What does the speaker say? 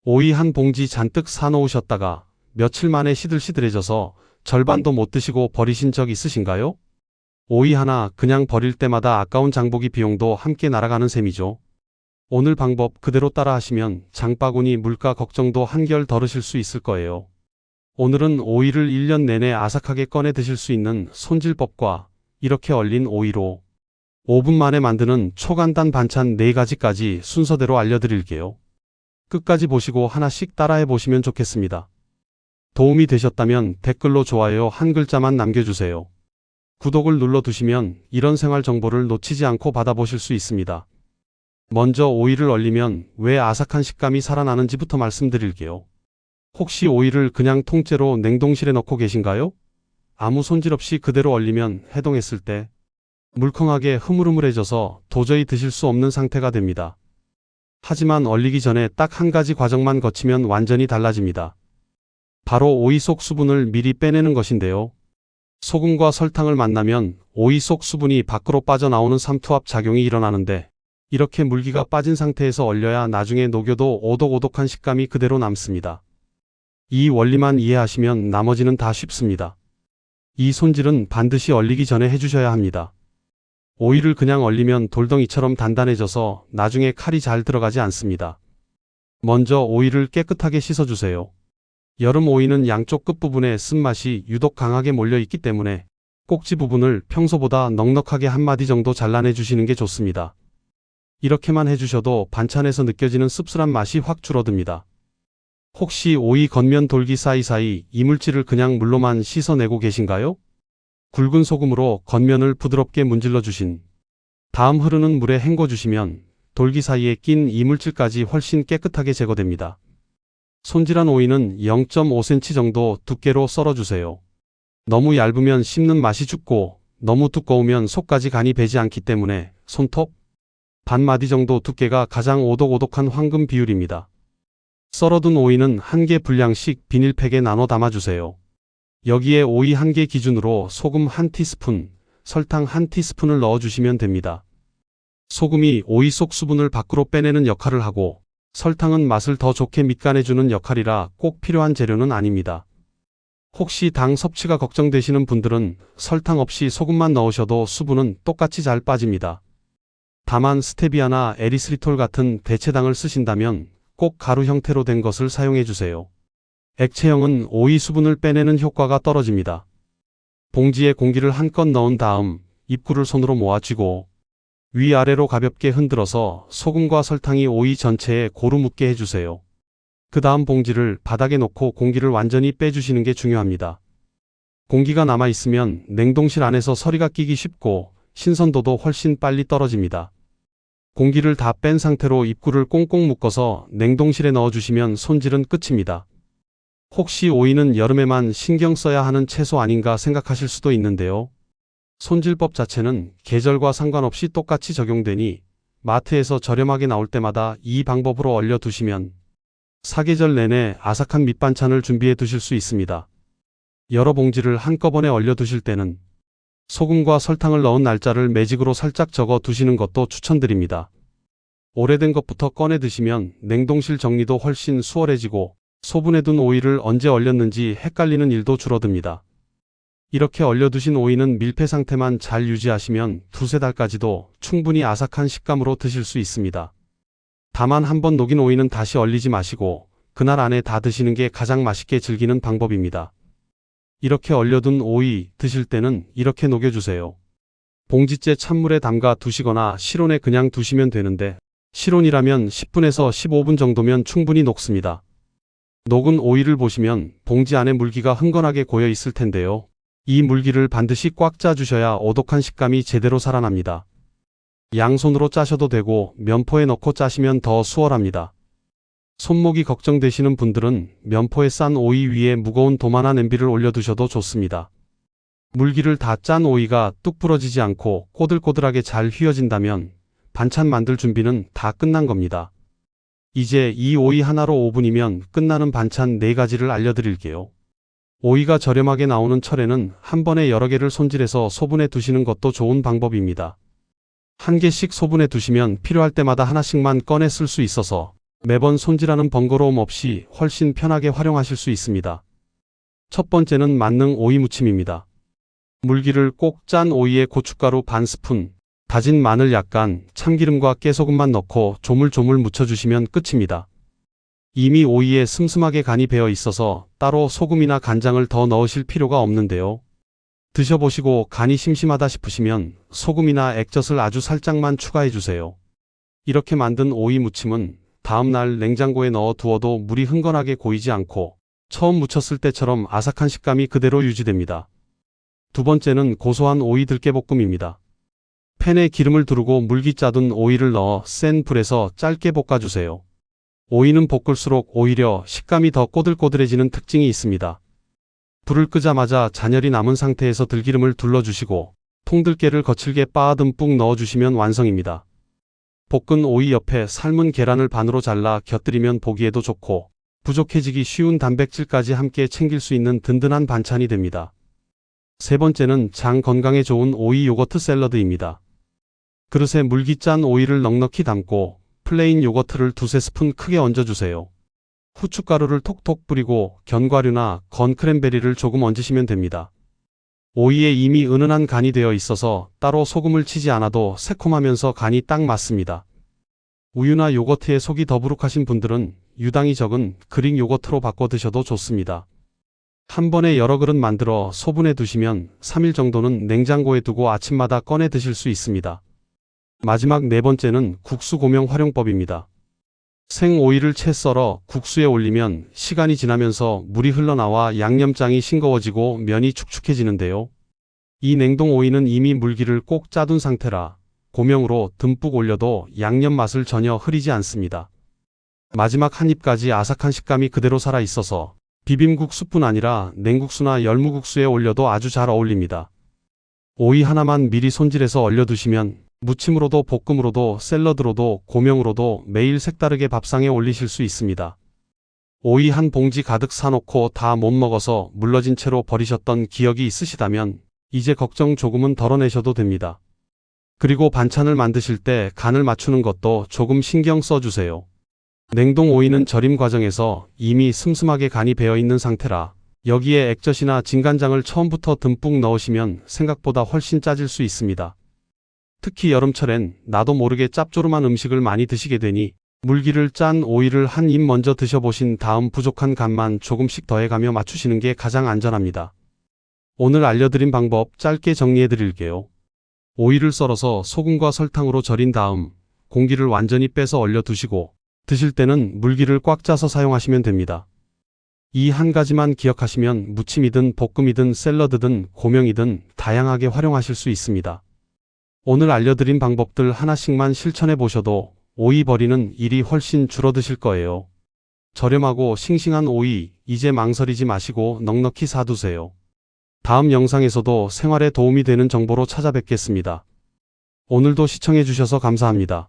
오이 한 봉지 잔뜩 사놓으셨다가 며칠 만에 시들시들해져서 절반도 못 드시고 버리신 적 있으신가요? 오이 하나 그냥 버릴 때마다 아까운 장보기 비용도 함께 날아가는 셈이죠. 오늘 방법 그대로 따라 하시면 장바구니 물가 걱정도 한결 덜으실 수 있을 거예요. 오늘은 오이를 1년 내내 아삭하게 꺼내 드실 수 있는 손질법과 이렇게 얼린 오이로 5분 만에 만드는 초간단 반찬 4가지까지 순서대로 알려드릴게요. 끝까지 보시고 하나씩 따라해 보시면 좋겠습니다. 도움이 되셨다면 댓글로 좋아요 한 글자만 남겨주세요. 구독을 눌러두시면 이런 생활 정보를 놓치지 않고 받아보실 수 있습니다. 먼저 오이를 얼리면 왜 아삭한 식감이 살아나는지부터 말씀드릴게요. 혹시 오이를 그냥 통째로 냉동실에 넣고 계신가요? 아무 손질 없이 그대로 얼리면 해동했을 때 물컹하게 흐물흐물해져서 도저히 드실 수 없는 상태가 됩니다. 하지만 얼리기 전에 딱 한 가지 과정만 거치면 완전히 달라집니다. 바로 오이 속 수분을 미리 빼내는 것인데요. 소금과 설탕을 만나면 오이 속 수분이 밖으로 빠져나오는 삼투압 작용이 일어나는데 이렇게 물기가 빠진 상태에서 얼려야 나중에 녹여도 오독오독한 식감이 그대로 남습니다. 이 원리만 이해하시면 나머지는 다 쉽습니다. 이 손질은 반드시 얼리기 전에 해주셔야 합니다. 오이를 그냥 얼리면 돌덩이처럼 단단해져서 나중에 칼이 잘 들어가지 않습니다. 먼저 오이를 깨끗하게 씻어주세요. 여름 오이는 양쪽 끝부분에 쓴맛이 유독 강하게 몰려있기 때문에 꼭지 부분을 평소보다 넉넉하게 한 마디 정도 잘라내 주시는 게 좋습니다. 이렇게만 해주셔도 반찬에서 느껴지는 씁쓸한 맛이 확 줄어듭니다. 혹시 오이 겉면 돌기 사이사이 이물질을 그냥 물로만 씻어내고 계신가요? 굵은 소금으로 겉면을 부드럽게 문질러 주신 다음 흐르는 물에 헹궈 주시면 돌기 사이에 낀 이물질까지 훨씬 깨끗하게 제거됩니다. 손질한 오이는 0.5cm 정도 두께로 썰어주세요. 너무 얇으면 씹는 맛이 죽고 너무 두꺼우면 속까지 간이 배지 않기 때문에 손톱 반 마디 정도 두께가 가장 오독오독한 황금 비율입니다. 썰어둔 오이는 1개 분량씩 비닐팩에 나눠 담아주세요. 여기에 오이 1개 기준으로 소금 1티스푼, 설탕 1티스푼을 넣어주시면 됩니다. 소금이 오이 속 수분을 밖으로 빼내는 역할을 하고 설탕은 맛을 더 좋게 밑간해주는 역할이라 꼭 필요한 재료는 아닙니다. 혹시 당 섭취가 걱정되시는 분들은 설탕 없이 소금만 넣으셔도 수분은 똑같이 잘 빠집니다. 다만 스테비아나 에리스리톨 같은 대체당을 쓰신다면 꼭 가루 형태로 된 것을 사용해주세요. 액체형은 오이 수분을 빼내는 효과가 떨어집니다. 봉지에 공기를 한껏 넣은 다음 입구를 손으로 모아쥐고 위아래로 가볍게 흔들어서 소금과 설탕이 오이 전체에 고루 묻게 해주세요. 그 다음 봉지를 바닥에 놓고 공기를 완전히 빼주시는 게 중요합니다. 공기가 남아있으면 냉동실 안에서 서리가 끼기 쉽고 신선도도 훨씬 빨리 떨어집니다. 공기를 다 뺀 상태로 입구를 꽁꽁 묶어서 냉동실에 넣어주시면 손질은 끝입니다. 혹시 오이는 여름에만 신경 써야 하는 채소 아닌가 생각하실 수도 있는데요. 손질법 자체는 계절과 상관없이 똑같이 적용되니 마트에서 저렴하게 나올 때마다 이 방법으로 얼려 두시면 사계절 내내 아삭한 밑반찬을 준비해 두실 수 있습니다. 여러 봉지를 한꺼번에 얼려 두실 때는 소금과 설탕을 넣은 날짜를 매직으로 살짝 적어 두시는 것도 추천드립니다. 오래된 것부터 꺼내 드시면 냉동실 정리도 훨씬 수월해지고 소분해 둔 오이를 언제 얼렸는지 헷갈리는 일도 줄어듭니다. 이렇게 얼려두신 오이는 밀폐 상태만 잘 유지하시면 2~3달까지도 충분히 아삭한 식감으로 드실 수 있습니다. 다만 한번 녹인 오이는 다시 얼리지 마시고 그날 안에 다 드시는 게 가장 맛있게 즐기는 방법입니다. 이렇게 얼려둔 오이 드실 때는 이렇게 녹여주세요. 봉지째 찬물에 담가 두시거나 실온에 그냥 두시면 되는데 실온이라면 10분에서 15분 정도면 충분히 녹습니다. 녹은 오이를 보시면 봉지 안에 물기가 흥건하게 고여 있을 텐데요. 이 물기를 반드시 꽉 짜주셔야 오독한 식감이 제대로 살아납니다. 양손으로 짜셔도 되고 면포에 넣고 짜시면 더 수월합니다. 손목이 걱정되시는 분들은 면포에 싼 오이 위에 무거운 도마나 냄비를 올려두셔도 좋습니다. 물기를 다 짠 오이가 뚝 부러지지 않고 꼬들꼬들하게 잘 휘어진다면 반찬 만들 준비는 다 끝난 겁니다. 이제 이 오이 하나로 5분이면 끝나는 반찬 4가지를 알려드릴게요. 오이가 저렴하게 나오는 철에는 한 번에 여러 개를 손질해서 소분해 두시는 것도 좋은 방법입니다. 1개씩 소분해 두시면 필요할 때마다 하나씩만 꺼내 쓸 수 있어서 매번 손질하는 번거로움 없이 훨씬 편하게 활용하실 수 있습니다. 첫 번째는 만능 오이 무침입니다. 물기를 꼭 짠 오이에 고춧가루 반 스푼, 다진 마늘 약간, 참기름과 깨소금만 넣고 조물조물 무쳐주시면 끝입니다. 이미 오이에 슴슴하게 간이 배어 있어서 따로 소금이나 간장을 더 넣으실 필요가 없는데요. 드셔보시고 간이 심심하다 싶으시면 소금이나 액젓을 아주 살짝만 추가해주세요. 이렇게 만든 오이 무침은 다음날 냉장고에 넣어 두어도 물이 흥건하게 고이지 않고 처음 무쳤을 때처럼 아삭한 식감이 그대로 유지됩니다. 두 번째는 고소한 오이 들깨볶음입니다. 팬에 기름을 두르고 물기 짜둔 오이를 넣어 센 불에서 짧게 볶아주세요. 오이는 볶을수록 오히려 식감이 더 꼬들꼬들해지는 특징이 있습니다. 불을 끄자마자 잔열이 남은 상태에서 들기름을 둘러주시고 통들깨를 거칠게 빻아 듬뿍 넣어주시면 완성입니다. 볶은 오이 옆에 삶은 계란을 반으로 잘라 곁들이면 보기에도 좋고 부족해지기 쉬운 단백질까지 함께 챙길 수 있는 든든한 반찬이 됩니다. 세 번째는 장 건강에 좋은 오이 요거트 샐러드입니다. 그릇에 물기 짠 오이를 넉넉히 담고 플레인 요거트를 두세 스푼 크게 얹어주세요. 후춧가루를 톡톡 뿌리고 견과류나 건 크랜베리를 조금 얹으시면 됩니다. 오이에 이미 은은한 간이 되어 있어서 따로 소금을 치지 않아도 새콤하면서 간이 딱 맞습니다. 우유나 요거트에 속이 더부룩하신 분들은 유당이 적은 그릭 요거트로 바꿔 드셔도 좋습니다. 한 번에 여러 그릇 만들어 소분해 두시면 3일 정도는 냉장고에 두고 아침마다 꺼내 드실 수 있습니다. 마지막 네 번째는 국수 고명 활용법입니다. 생 오이를 채 썰어 국수에 올리면 시간이 지나면서 물이 흘러나와 양념장이 싱거워지고 면이 축축해지는데요. 이 냉동 오이는 이미 물기를 꼭 짜둔 상태라 고명으로 듬뿍 올려도 양념 맛을 전혀 흐리지 않습니다. 마지막 한 입까지 아삭한 식감이 그대로 살아 있어서 비빔국수뿐 아니라 냉국수나 열무국수에 올려도 아주 잘 어울립니다. 오이 하나만 미리 손질해서 얼려두시면 무침으로도 볶음으로도 샐러드로도 고명으로도 매일 색다르게 밥상에 올리실 수 있습니다. 오이 한 봉지 가득 사놓고 다 못 먹어서 물러진 채로 버리셨던 기억이 있으시다면 이제 걱정 조금은 덜어내셔도 됩니다. 그리고 반찬을 만드실 때 간을 맞추는 것도 조금 신경 써주세요. 냉동 오이는 절임 과정에서 이미 슴슴하게 간이 배어 있는 상태라 여기에 액젓이나 진간장을 처음부터 듬뿍 넣으시면 생각보다 훨씬 짜질 수 있습니다. 특히 여름철엔 나도 모르게 짭조름한 음식을 많이 드시게 되니 물기를 짠 오이를 한 입 먼저 드셔보신 다음 부족한 간만 조금씩 더해가며 맞추시는 게 가장 안전합니다. 오늘 알려드린 방법 짧게 정리해 드릴게요. 오이를 썰어서 소금과 설탕으로 절인 다음 공기를 완전히 빼서 얼려두시고 드실 때는 물기를 꽉 짜서 사용하시면 됩니다. 이 한 가지만 기억하시면 무침이든 볶음이든 샐러드든 고명이든 다양하게 활용하실 수 있습니다. 오늘 알려드린 방법들 하나씩만 실천해 보셔도 오이 버리는 일이 훨씬 줄어드실 거예요. 저렴하고 싱싱한 오이 이제 망설이지 마시고 넉넉히 사두세요. 다음 영상에서도 생활에 도움이 되는 정보로 찾아뵙겠습니다. 오늘도 시청해 주셔서 감사합니다.